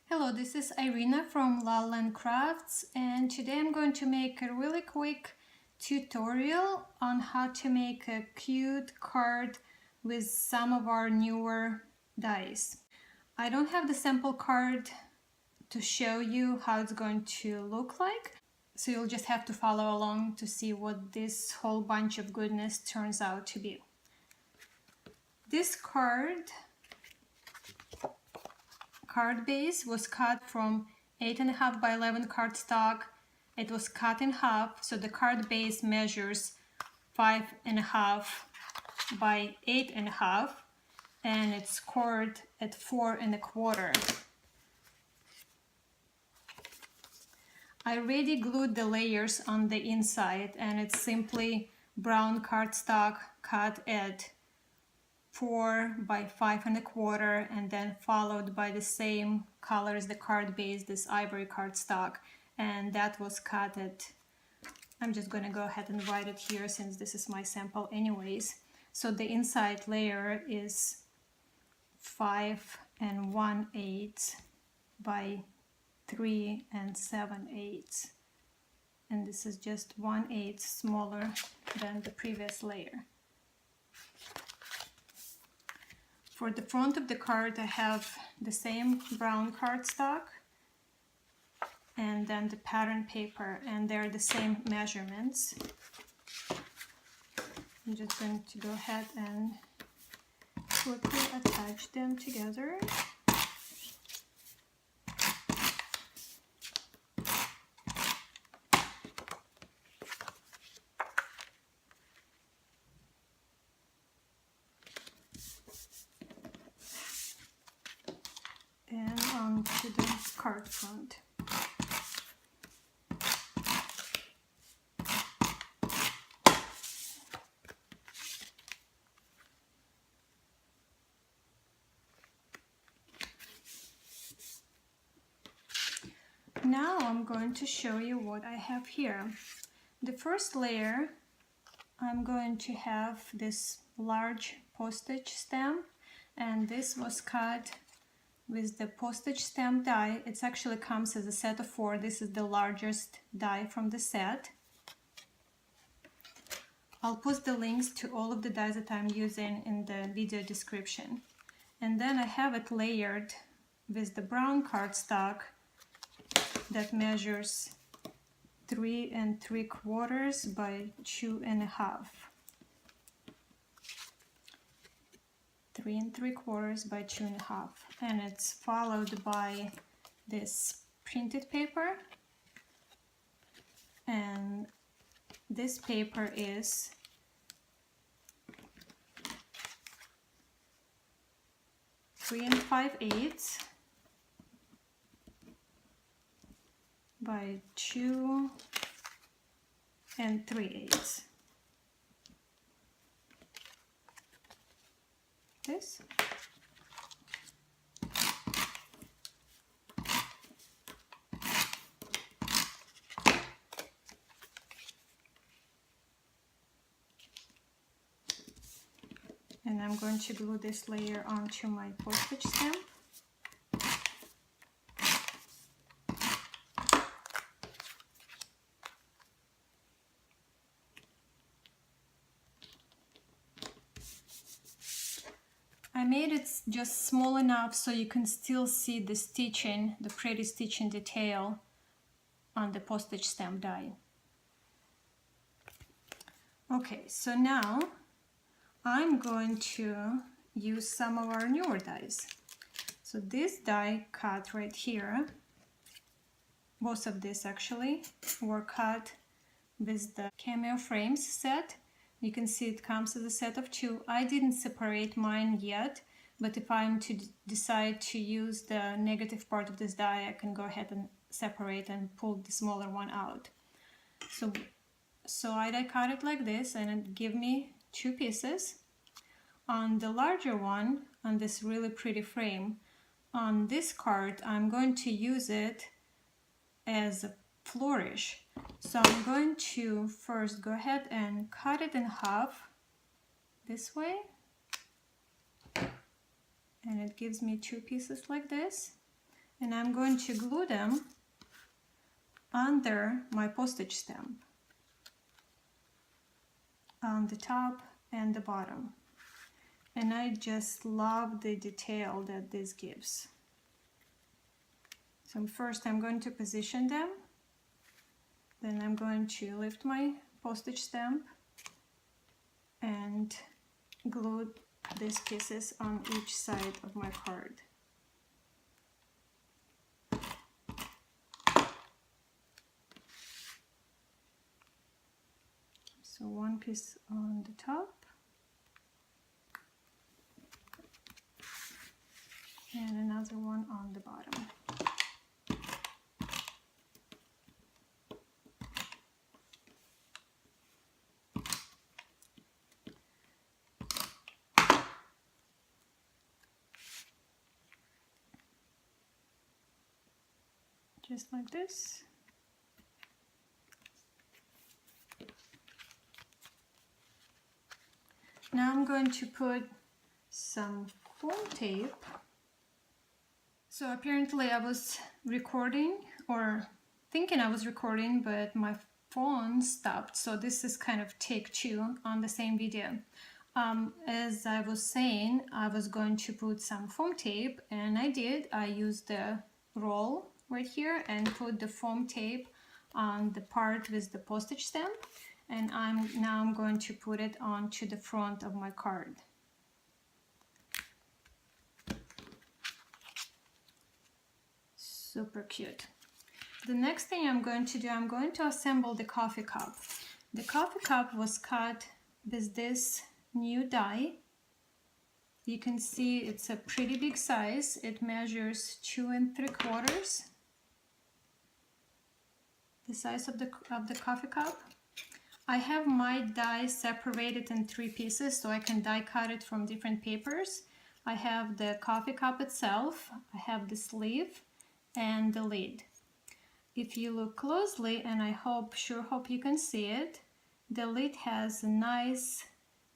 Hello, this is Irina from Lowland Crafts, and today I'm going to make a really quick tutorial on how to make a cute card with some of our newer dies. I don't have the sample card to show you how it's going to look like, so you'll just have to follow along to see what this whole bunch of goodness turns out to be. This card base was cut from 8.5 by 11 cardstock. It was cut in half, so the card base measures 5.5 by 8.5, and it's scored at 4.25. I already glued the layers on the inside, and it's simply brown cardstock cut at 4 by 5.25, and then followed by the same color as the card base, this ivory cardstock, and that was cut at, I'm just going to go ahead and write it here since this is my sample anyways. So the inside layer is 5 1/8 by 3 7/8, and this is just 1/8 smaller than the previous layer. For the front of the card, I have the same brown cardstock and then the pattern paper, and they're the same measurements. I'm just going to go ahead and quickly attach them together. And onto the card front. Now I'm going to show you what I have here. The first layer, I'm going to have this large postage stamp, and this was cut with the postage stamp die. It actually comes as a set of 4. This is the largest die from the set. I'll post the links to all of the dies that I'm using in the video description. And then I have it layered with the brown cardstock that measures 3 3/4 by 2.5. 3 3/4 by 2.5, and it's followed by this printed paper, and this paper is 3 5/8 by 2 3/8. This. And I'm going to glue this layer onto my postage stamp. I made it just small enough so you can still see the stitching, the pretty stitching detail on the postage stamp die. Okay, so now I'm going to use some of our newer dies. So this die cut right here, both of these actually were cut with the Cameo Frames set. You can see it comes as a set of 2. I didn't separate mine yet, but if I'm to decide to use the negative part of this die, I can go ahead and separate and pull the smaller one out. So I die cut it like this, and it gave me 2 pieces. On the larger one, on this really pretty frame, on this card, I'm going to use it as a flourish. So I'm going to first go ahead and cut it in half this way, and it gives me 2 pieces like this. and I'm going to glue them under my postage stamp on the top and the bottom. And I just love the detail that this gives. So first I'm going to position them, then I'm going to lift my postage stamp and glue these pieces on each side of my card. So one piece on the top and another one on the bottom. Just like this. Now I'm going to put some foam tape. So apparently I was recording, or thinking I was recording, but my phone stopped. So this is kind of take 2 on the same video. As I was saying, I was going to put some foam tape, and I did. I used the roll right here and put the foam tape on the part with the postage stamp, and I'm going to put it onto the front of my card. Super cute. The next thing I'm going to do, I'm going to assemble the coffee cup. The coffee cup was cut with this new die. You can see it's a pretty big size. It measures 2 3/4. The size of the coffee cup. I have my die separated in 3 pieces so I can die cut it from different papers. I have the coffee cup itself, I have the sleeve and the lid. If you look closely, and I sure hope you can see it, the lid has a nice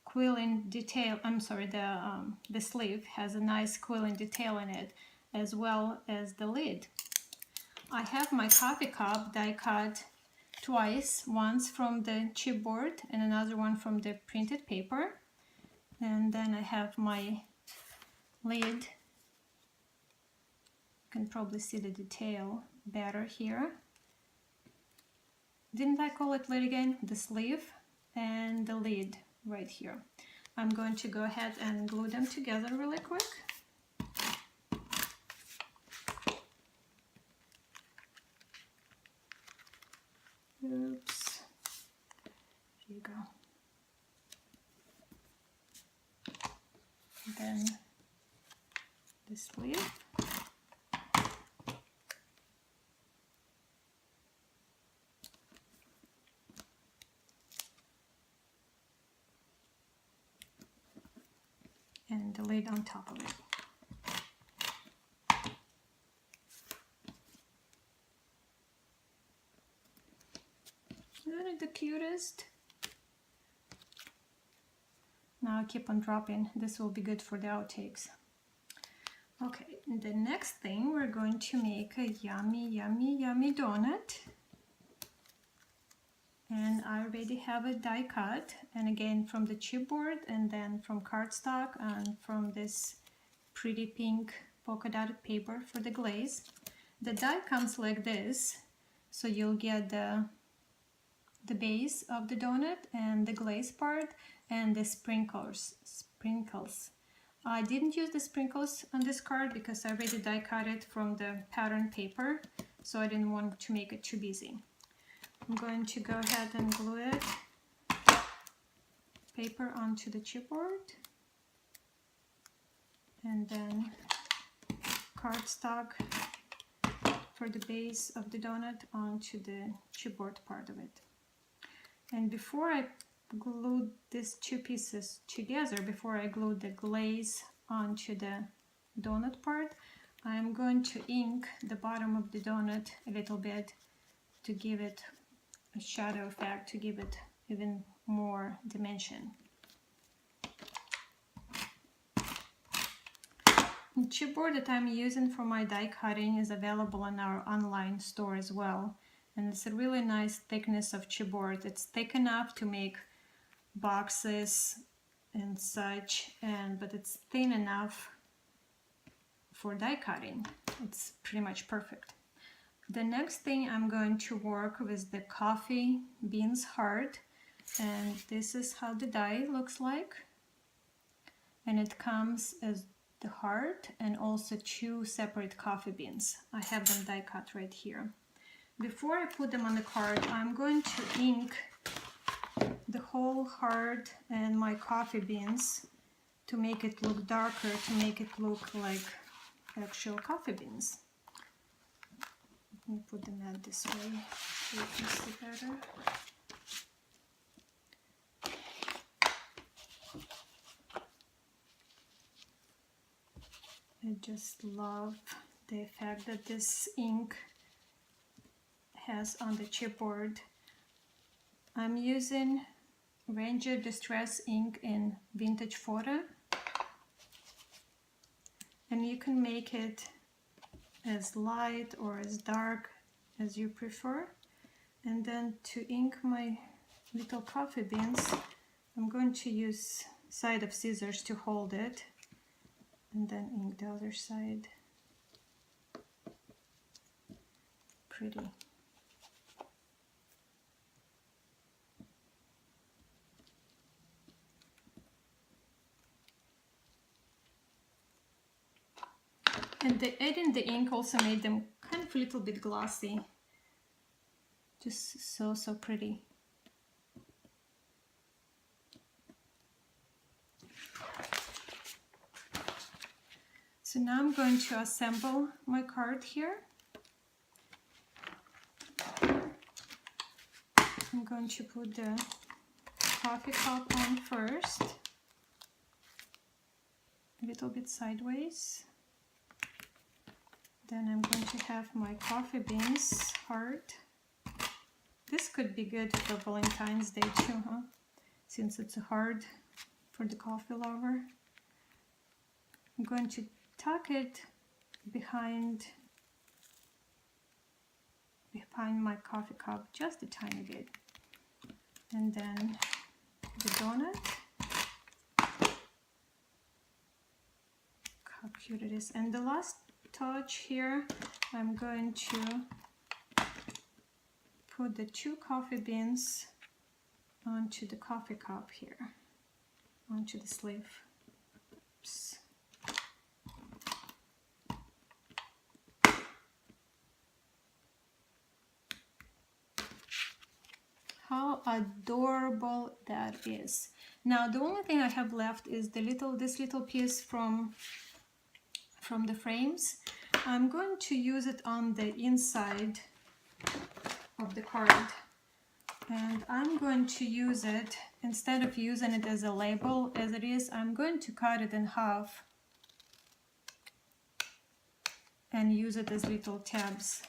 quilling detail. The sleeve has a nice quilling detail in it, as well as the lid. I have my coffee cup die cut twice, once from the chipboard and another one from the printed paper. And then I have my lid. You can probably see the detail better here. Didn't I call it lid again? The sleeve and the lid right here. I'm going to go ahead and glue them together really quick. Oops. Here you go. Then the sleeve. And the lid on top of it. Isn't it the cutest? Now I keep on dropping. This will be good for the outtakes. Okay, the next thing, we're going to make a yummy, yummy, yummy donut. And I already have a die cut, and again from the chipboard, and then from cardstock, and from this pretty pink polka dotted paper for the glaze. The die comes like this, so you'll get the base of the donut and the glaze part and the sprinkles. I didn't use the sprinkles on this card because I already die cut it from the pattern paper, so I didn't want to make it too busy. I'm going to go ahead and glue it, paper onto the chipboard, and then cardstock for the base of the donut onto the chipboard part of it. And before I glue these 2 pieces together, before I glue the glaze onto the donut part, I'm going to ink the bottom of the donut a little bit to give it a shadow effect, to give it even more dimension. The chipboard that I'm using for my die cutting is available on our online store as well. And it's a really nice thickness of chipboard. It's thick enough to make boxes and such, but it's thin enough for die cutting. It's pretty much perfect. The next thing I'm going to work with the coffee beans heart, and this is how the die looks like. And it comes as the heart and also 2 separate coffee beans. I have them die cut right here. Before I put them on the card, I'm going to ink the whole heart and my coffee beans to make it look darker, to make it look like actual coffee beans. Let me put them out this way so you can see better. I just love the effect that this ink has on the chipboard. I'm using Ranger Distress ink in Vintage Photo, and you can make it as light or as dark as you prefer. And then to ink my little coffee beans, I'm going to use side of scissors to hold it, and then ink the other side. Pretty. And adding the ink also made them kind of a little bit glossy. Just so pretty. So now I'm going to assemble my card here. I'm going to put the coffee cup on first, a little bit sideways. Then I'm going to have my coffee beans heart. This could be good for Valentine's Day too, huh? Since it's a heart for the coffee lover. I'm going to tuck it behind my coffee cup just a tiny bit. And then the donut. How cute it is. And the last touch here, I'm going to put the 2 coffee beans onto the coffee cup here, onto the sleeve. Oops. How adorable that is. Now the only thing I have left is this little piece from the frames. I'm going to use it on the inside of the card, and I'm going to use it, instead of using it as a label as it is, I'm going to cut it in half and use it as little tabs.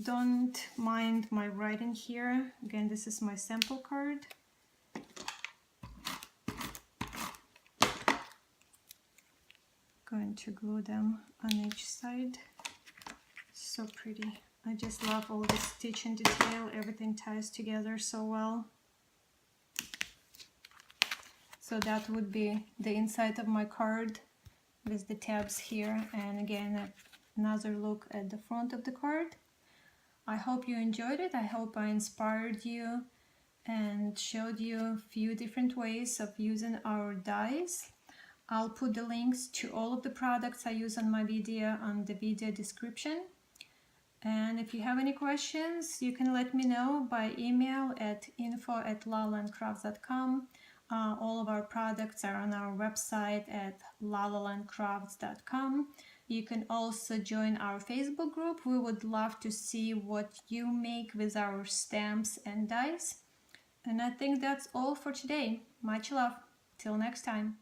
Don't mind my writing here. Again, this is my sample card. Going to glue them on each side. So pretty. I just love all this stitch and detail. Everything ties together so well. So that would be the inside of my card with the tabs here, and again another look at the front of the card. I hope you enjoyed it. I hope I inspired you and showed you a few different ways of using our dies. I'll put the links to all of the products I use on my video on the video description. And if you have any questions, you can let me know by email at info@lalalandcrafts.com. All of our products are on our website at lalalandcrafts.com. You can also join our Facebook group. We would love to see what you make with our stamps and dies. And I think that's all for today. Much love. Till next time.